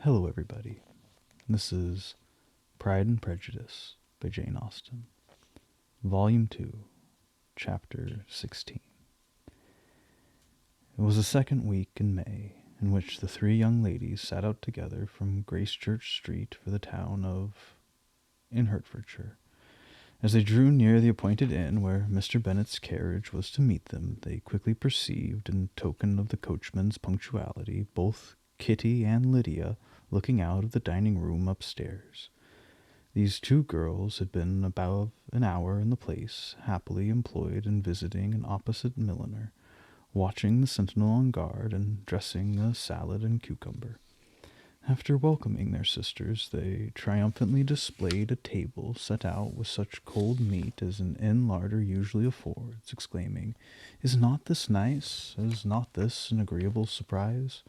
Hello, everybody. This is Pride and Prejudice by Jane Austen, Volume 2, Chapter 16. It was the second week in May in which the three young ladies set out together from Gracechurch Street for the town of in Hertfordshire. As they drew near the appointed inn where Mr. Bennet's carriage was to meet them, they quickly perceived, in token of the coachman's punctuality, both Kitty and Lydia looking out of the dining-room upstairs. These two girls had been about an hour in the place, happily employed in visiting an opposite milliner, watching the sentinel on guard, and dressing a salad and cucumber. After welcoming their sisters, they triumphantly displayed a table set out with such cold meat as an inn larder usually affords, exclaiming, "Is not this nice? Is not this an agreeable surprise?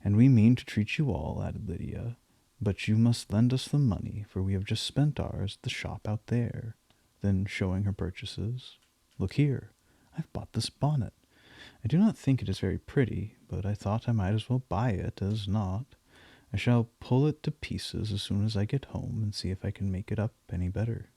And we mean to treat you all," added Lydia, "but you must lend us the money, for we have just spent ours at the shop out there." Then, showing her purchases, "Look here, I've bought this bonnet. I do not think it is very pretty, but I thought I might as well buy it as not. I shall pull it to pieces as soon as I get home, and see if I can make it up any better."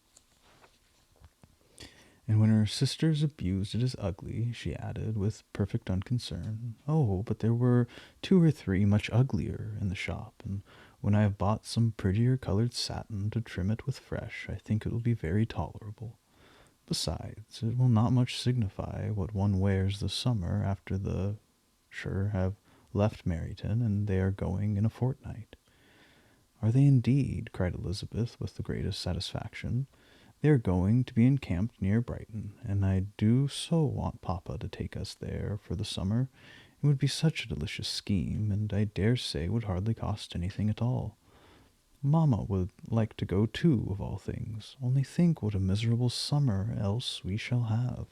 And when her sisters abused it as ugly, she added, with perfect unconcern, "Oh, but there were 2 or 3 much uglier in the shop, and when I have bought some prettier colored satin to trim it with fresh, I think it will be very tolerable. Besides, it will not much signify what one wears this summer after the have left Meryton, and they are going in a fortnight." "Are they indeed?" cried Elizabeth with the greatest satisfaction. "They are going to be encamped near Brighton, and I do so want papa to take us there for the summer. It would be such a delicious scheme, and I dare say would hardly cost anything at all. Mamma would like to go too, of all things. Only think what a miserable summer else we shall have."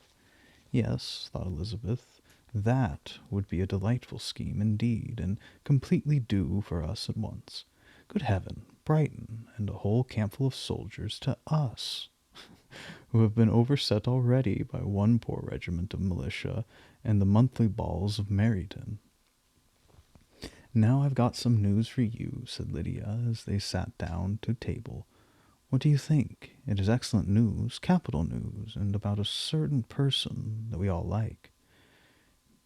Yes, thought Elizabeth, that would be a delightful scheme indeed, and completely due for us at once. Good heaven, Brighton, and a whole campful of soldiers to us, who have been overset already by one poor regiment of militia and the monthly balls of Meryton. "Now I've got some news for you," said Lydia, as they sat down to table. "What do you think? It is excellent news, capital news, and about a certain person that we all like."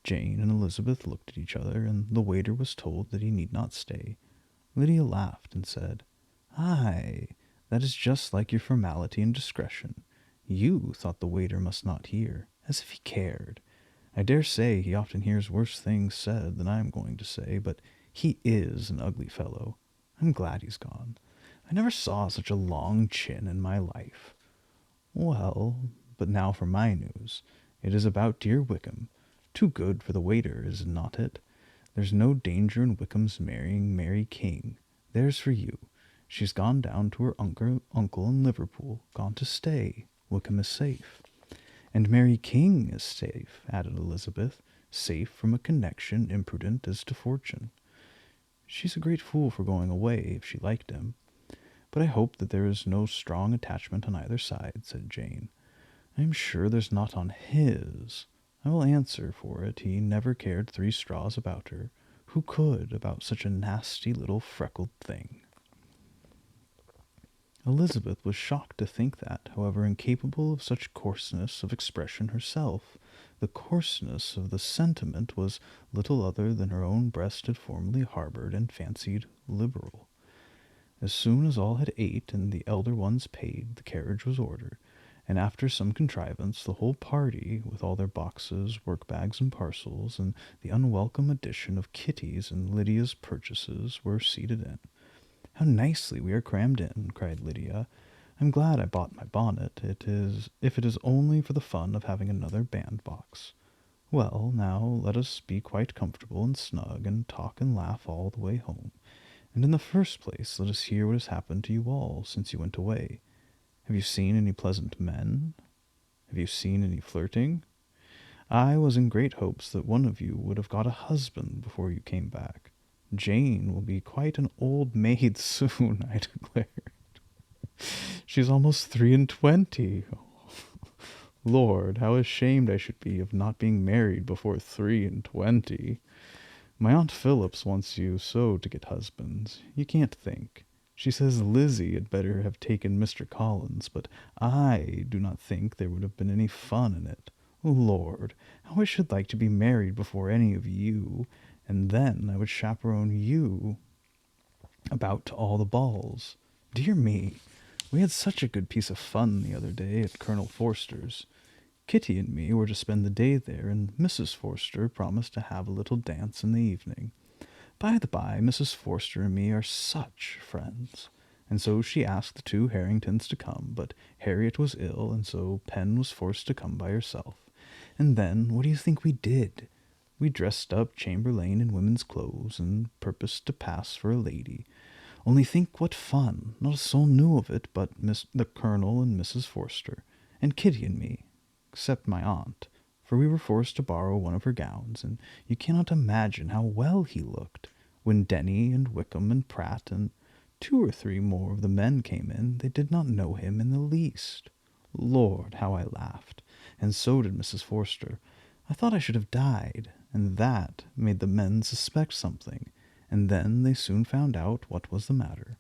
Jane and Elizabeth looked at each other, and the waiter was told that he need not stay. Lydia laughed and said, "Aye, that is just like your formality and discretion. You thought the waiter must not hear, as if he cared. I dare say he often hears worse things said than I am going to say, but he is an ugly fellow. I'm glad he's gone. I never saw such a long chin in my life. Well, but now for my news. It is about dear Wickham. Too good for the waiter, is not it? There's no danger in Wickham's marrying Mary King. There's for you. She's gone down to her uncle in Liverpool, gone to stay. Wickham is safe. And Mary King is safe, added Elizabeth, safe from a connection imprudent as to fortune. She's a great fool for going away, if she liked him. But I hope that there is no strong attachment on either side, said Jane. I am sure there's not on his. I will answer for it he never cared 3 straws about her. Who could, about such a nasty little freckled thing? Elizabeth was shocked to think that, however incapable of such coarseness of expression herself, the coarseness of the sentiment was little other than her own breast had formerly harbored and fancied liberal. As soon as all had ate and the elder ones paid, the carriage was ordered, and after some contrivance the whole party, with all their boxes, work-bags, and parcels, and the unwelcome addition of Kitty's and Lydia's purchases, were seated in. "How nicely we are crammed in," cried Lydia. "I'm glad I bought my bonnet, if it is only for the fun of having another bandbox. Well, now let us be quite comfortable and snug, and talk and laugh all the way home. And in the first place, let us hear what has happened to you all since you went away. Have you seen any pleasant men? Have you seen any flirting? I was in great hopes that one of you would have got a husband before you came back. Jane will be quite an old maid soon, I declare. She's almost 23. Lord, how ashamed I should be of not being married before 23. My Aunt Phillips wants you so to get husbands. You can't think. She says Lizzie had better have taken Mr. Collins, but I do not think there would have been any fun in it. Lord, how I should like to be married before any of you, and then I would chaperone you about to all the balls. Dear me, we had such a good piece of fun the other day at Colonel Forster's. Kitty and me were to spend the day there, and Mrs. Forster promised to have a little dance in the evening. By the by, Mrs. Forster and me are such friends. And so she asked the two Harringtons to come, but Harriet was ill, and so Pen was forced to come by herself. And then, what do you think we did? We dressed up Chamberlain in women's clothes, and purposed to pass for a lady. Only think what fun! Not a soul knew of it but the Colonel and Mrs. Forster, and Kitty and me, except my aunt, for we were forced to borrow one of her gowns, and you cannot imagine how well he looked. When Denny and Wickham and Pratt and 2 or 3 more of the men came in, they did not know him in the least. Lord, how I laughed, and so did Mrs. Forster. I thought I should have died, and that made the men suspect something, and then they soon found out what was the matter.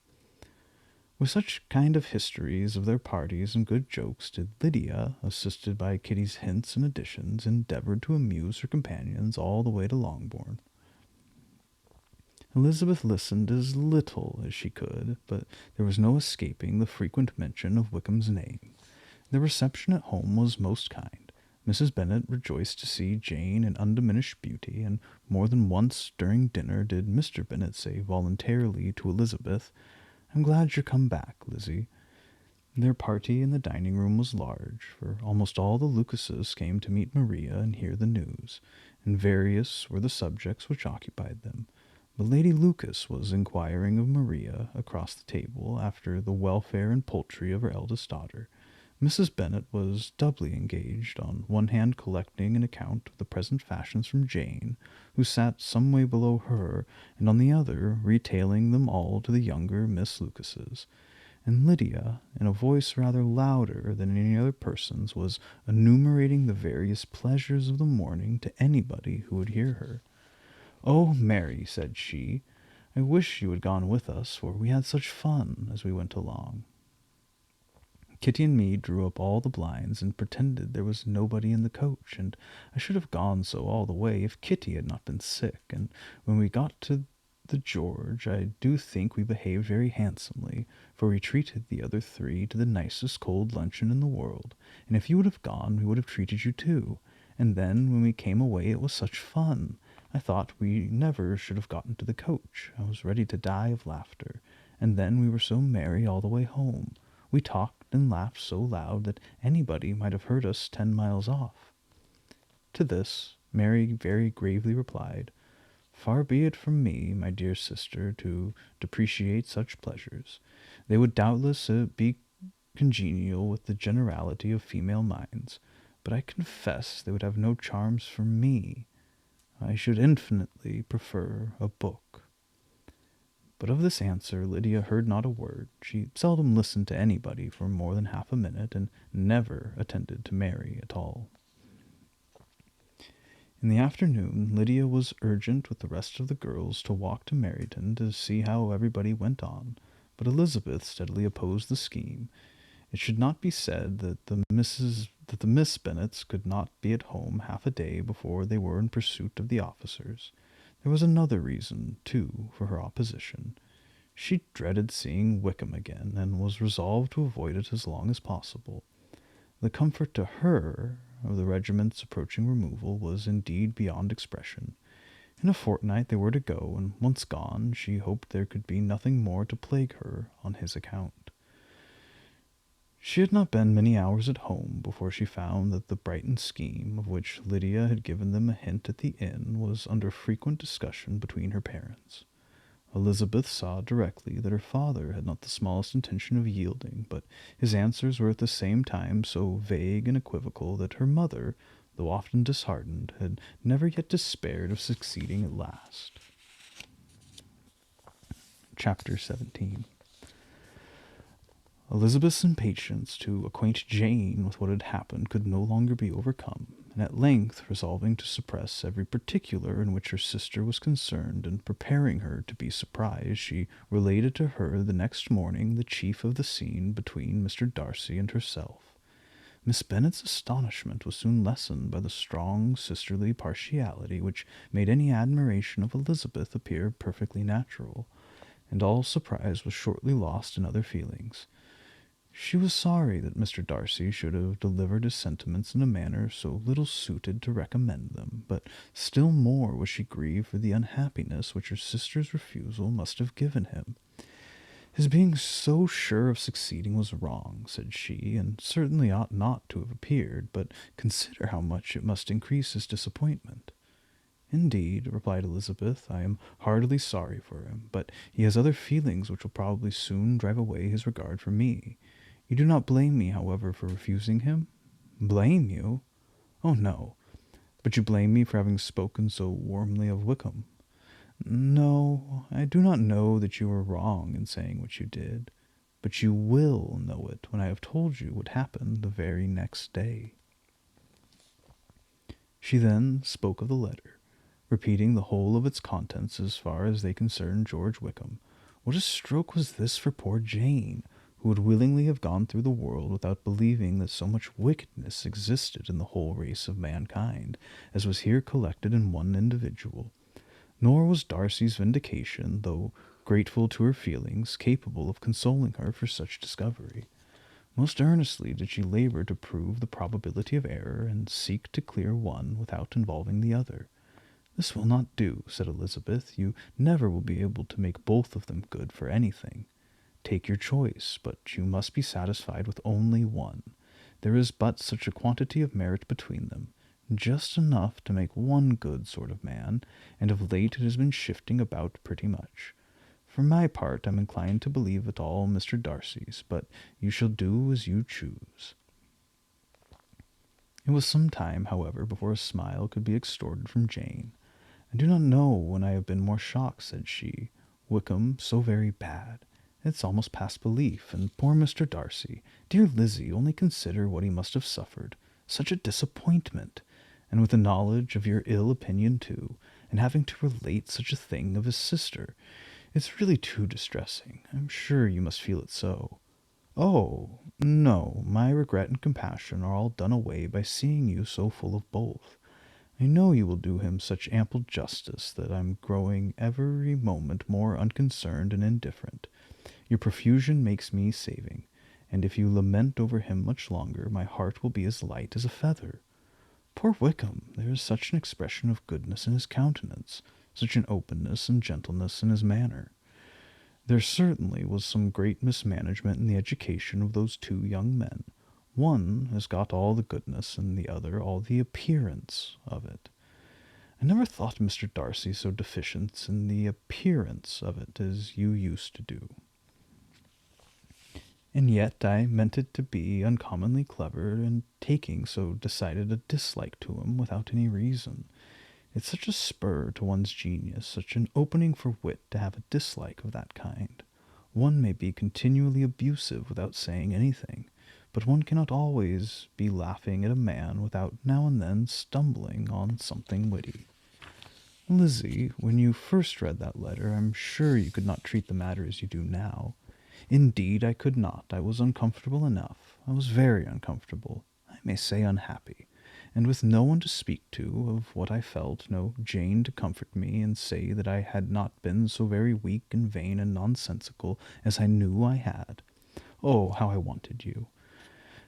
With such kind of histories of their parties and good jokes did Lydia, assisted by Kitty's hints and additions, endeavour to amuse her companions all the way to Longbourn. Elizabeth listened as little as she could, but there was no escaping the frequent mention of Wickham's name. The reception at home was most kind. Mrs. Bennet rejoiced to see Jane in undiminished beauty, and more than once during dinner did Mr. Bennet say voluntarily to Elizabeth, "I'm glad you're come back, Lizzie." Their party in the dining-room was large, for almost all the Lucases came to meet Maria and hear the news, and various were the subjects which occupied them. But Lady Lucas was inquiring of Maria across the table after the welfare and poultry of her eldest daughter. Mrs. Bennet was doubly engaged, on one hand collecting an account of the present fashions from Jane, who sat some way below her, and on the other retailing them all to the younger Miss Lucases. And Lydia, in a voice rather louder than any other person's, was enumerating the various pleasures of the morning to anybody who would hear her. "Oh, Mary," said she, "I wish you had gone with us, for we had such fun as we went along." Kitty and me drew up all the blinds and pretended there was nobody in the coach, and I should have gone so all the way if Kitty had not been sick, and when we got to the George, I do think we behaved very handsomely, for we treated the other 3 to the nicest cold luncheon in the world, and if you would have gone, we would have treated you too. And then, when we came away, it was such fun. I thought we never should have got into the coach. I was ready to die of laughter, and then we were so merry all the way home. We talked and laughed so loud that anybody might have heard us 10 miles off. To this, Mary very gravely replied, "Far be it from me, my dear sister, to depreciate such pleasures. They would doubtless be congenial with the generality of female minds, but I confess they would have no charms for me. I should infinitely prefer a book." But of this answer Lydia heard not a word. She seldom listened to anybody for more than half a minute, and never attended to Mary at all. In the afternoon, Lydia was urgent with the rest of the girls to walk to Meryton to see how everybody went on, but Elizabeth steadily opposed the scheme. It should not be said that the Miss Bennets could not be at home half a day before they were in pursuit of the officers. There was another reason, too, for her opposition. She dreaded seeing Wickham again, and was resolved to avoid it as long as possible. The comfort to her of the regiment's approaching removal was indeed beyond expression. In a fortnight they were to go, and once gone, she hoped there could be nothing more to plague her on his account. She had not been many hours at home before she found that the Brighton scheme, of which Lydia had given them a hint at the inn, was under frequent discussion between her parents. Elizabeth saw directly that her father had not the smallest intention of yielding, but his answers were at the same time so vague and equivocal that her mother, though often disheartened, had never yet despaired of succeeding at last. Chapter 17. Elizabeth's impatience to acquaint Jane with what had happened could no longer be overcome, and at length resolving to suppress every particular in which her sister was concerned, and preparing her to be surprised, she related to her the next morning the chief of the scene between Mr. Darcy and herself. Miss Bennet's astonishment was soon lessened by the strong sisterly partiality which made any admiration of Elizabeth appear perfectly natural, and all surprise was shortly lost in other feelings. She was sorry that Mr. Darcy should have delivered his sentiments in a manner so little suited to recommend them, but still more was she grieved for the unhappiness which her sister's refusal must have given him. His being so sure of succeeding was wrong, said she, and certainly ought not to have appeared, but consider how much it must increase his disappointment. Indeed, replied Elizabeth, I am heartily sorry for him, but he has other feelings which will probably soon drive away his regard for me. You do not blame me, however, for refusing him? Blame you? Oh, no. But you blame me for having spoken so warmly of Wickham. No, I do not know that you were wrong in saying what you did, but you will know it when I have told you what happened the very next day. She then spoke of the letter, repeating the whole of its contents as far as they concerned George Wickham. What a stroke was this for poor Jane, who would willingly have gone through the world without believing that so much wickedness existed in the whole race of mankind, as was here collected in one individual. Nor was Darcy's vindication, though grateful to her feelings, capable of consoling her for such discovery. Most earnestly did she labor to prove the probability of error, and seek to clear one without involving the other. This will not do, said Elizabeth. You never will be able to make both of them good for anything. Take your choice, but you must be satisfied with only one. There is but such a quantity of merit between them, just enough to make one good sort of man, and of late it has been shifting about pretty much. For my part, I'm inclined to believe it all Mr. Darcy's, but you shall do as you choose. It was some time, however, before a smile could be extorted from Jane. I do not know when I have been more shocked, said she. Wickham so very bad. It's almost past belief, and poor Mr. Darcy. Dear Lizzie, only consider what he must have suffered. Such a disappointment! And with the knowledge of your ill opinion, too, and having to relate such a thing of his sister. It's really too distressing. I'm sure you must feel it so. Oh, no, my regret and compassion are all done away by seeing you so full of both. I know you will do him such ample justice that I'm growing every moment more unconcerned and indifferent. Your profusion makes me saving, and if you lament over him much longer, my heart will be as light as a feather. Poor Wickham, there is such an expression of goodness in his countenance, such an openness and gentleness in his manner. There certainly was some great mismanagement in the education of those two young men. One has got all the goodness, and the other all the appearance of it. I never thought Mr. Darcy so deficient in the appearance of it as you used to do. And yet I meant it to be uncommonly clever in taking so decided a dislike to him without any reason. It's such a spur to one's genius, such an opening for wit to have a dislike of that kind. One may be continually abusive without saying anything, but one cannot always be laughing at a man without now and then stumbling on something witty. Lizzie, when you first read that letter, I'm sure you could not treat the matter as you do now. Indeed, I could not. I was uncomfortable enough. I was very uncomfortable. I may say unhappy. And with no one to speak to of what I felt, no Jane to comfort me and say that I had not been so very weak and vain and nonsensical as I knew I had. Oh, how I wanted you!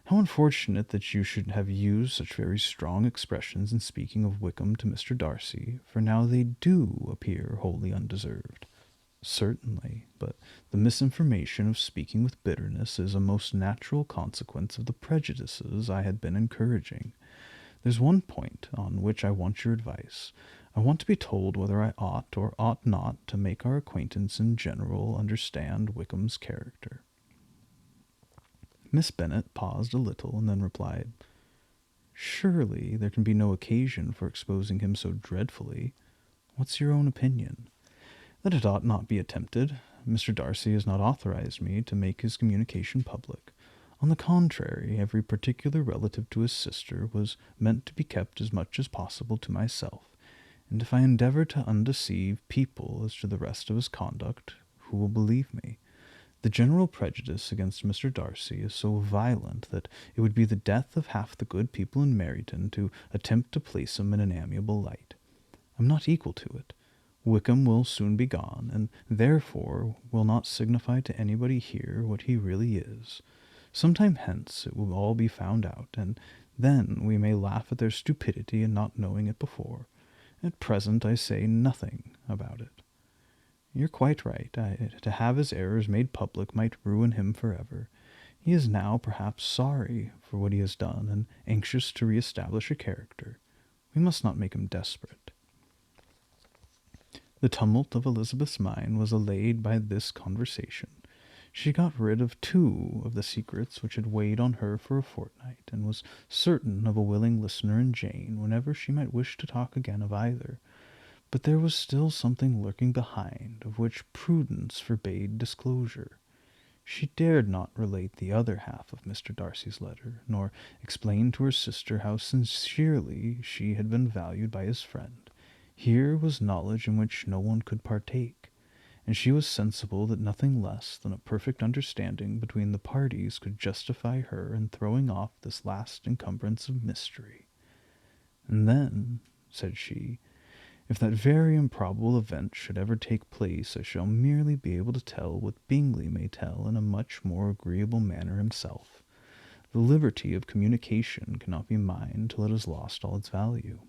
How unfortunate that you should have used such very strong expressions in speaking of Wickham to Mr. Darcy, for now they do appear wholly undeserved. Certainly, but the misinformation of speaking with bitterness is a most natural consequence of the prejudices I had been encouraging. There's one point on which I want your advice. I want to be told whether I ought or ought not to make our acquaintance in general understand Wickham's character. Miss Bennet paused a little, and then replied, Surely there can be no occasion for exposing him so dreadfully. What's your own opinion? That it ought not be attempted. Mr. Darcy has not authorized me to make his communication public. On the contrary, every particular relative to his sister was meant to be kept as much as possible to myself, and if I endeavour to undeceive people as to the rest of his conduct, who will believe me? The general prejudice against Mr. Darcy is so violent that it would be the death of half the good people in Meryton to attempt to place him in an amiable light. I'm not equal to it. Wickham will soon be gone, and therefore will not signify to anybody here what he really is. Some time hence it will all be found out, and then we may laugh at their stupidity in not knowing it before. At present I say nothing about it. You're quite right. To have his errors made public might ruin him forever. He is now perhaps sorry for what he has done, and anxious to re-establish a character. We must not make him desperate. The tumult of Elizabeth's mind was allayed by this conversation. She got rid of 2 of the secrets which had weighed on her for a fortnight, and was certain of a willing listener in Jane whenever she might wish to talk again of either. But there was still something lurking behind, of which prudence forbade disclosure. She dared not relate the other half of Mr. Darcy's letter, nor explain to her sister how sincerely she had been valued by his friend. Here was knowledge in which no one could partake, and she was sensible that nothing less than a perfect understanding between the parties could justify her in throwing off this last encumbrance of mystery. And then, said she, if that very improbable event should ever take place, I shall merely be able to tell what Bingley may tell in a much more agreeable manner himself. The liberty of communication cannot be mine till it has lost all its value.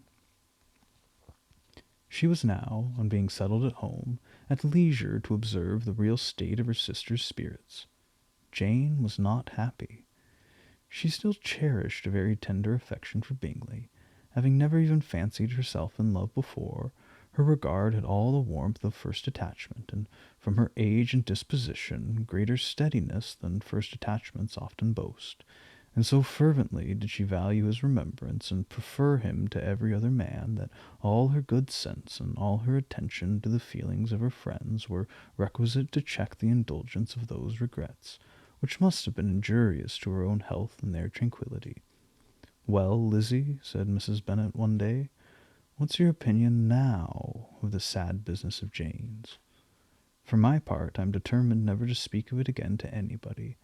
She was now, on being settled at home, at leisure to observe the real state of her sister's spirits. Jane was not happy. She still cherished a very tender affection for Bingley. Having never even fancied herself in love before, her regard had all the warmth of first attachment, and from her age and disposition greater steadiness than first attachments often boast, and so fervently did she value his remembrance and prefer him to every other man, that all her good sense and all her attention to the feelings of her friends were requisite to check the indulgence of those regrets, which must have been injurious to her own health and their tranquillity. "Well, Lizzie," said Mrs. Bennet one day, "what's your opinion now of the sad business of Jane's? For my part, I'm determined never to speak of it again to anybody.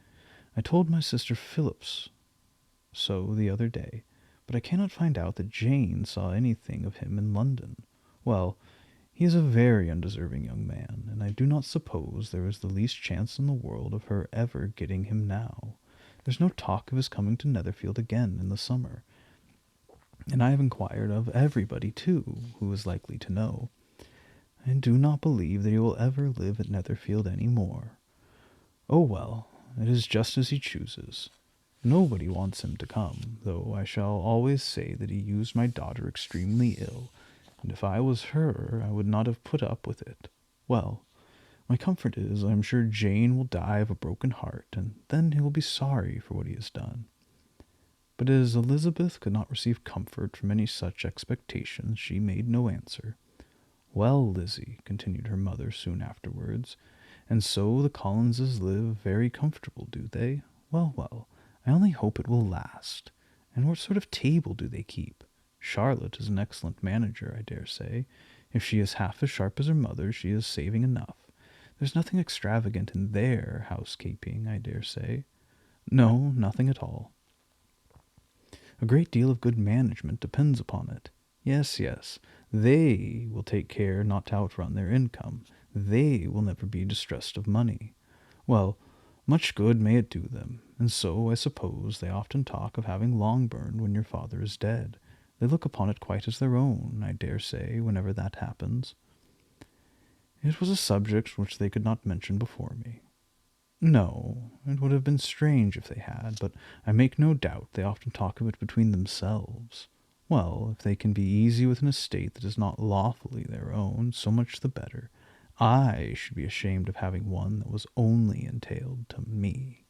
I told my sister Phillips so the other day, but I cannot find out that Jane saw anything of him in London. Well, he is a very undeserving young man, and I do not suppose there is the least chance in the world of her ever getting him now. There's no talk of his coming to Netherfield again in the summer, and I have inquired of everybody, too, who is likely to know. I do not believe that he will ever live at Netherfield any more. Oh, well, it is just as he chooses. Nobody wants him to come, though I shall always say that he used my daughter extremely ill, and if I was her, I would not have put up with it. Well, my comfort is, I am sure Jane will die of a broken heart, and then he will be sorry for what he has done." But as Elizabeth could not receive comfort from any such expectations, she made no answer. "Well, Lizzie," continued her mother soon afterwards, "and so the Collinses live very comfortable, do they? Well, well, I only hope it will last. And what sort of table do they keep? Charlotte is an excellent manager, I dare say. If she is half as sharp as her mother, she is saving enough. There's nothing extravagant in their housekeeping, I dare say. No, nothing at all. A great deal of good management depends upon it. Yes, yes, they will take care not to outrun their income. They will never be distressed of money. Well, much good may it do them, and so, I suppose, they often talk of having Longbourn when your father is dead. They look upon it quite as their own, I dare say, whenever that happens. It was a subject which they could not mention before me. No, it would have been strange if they had, but I make no doubt they often talk of it between themselves. Well, if they can be easy with an estate that is not lawfully their own, so much the better. I should be ashamed of having one that was only entailed to me.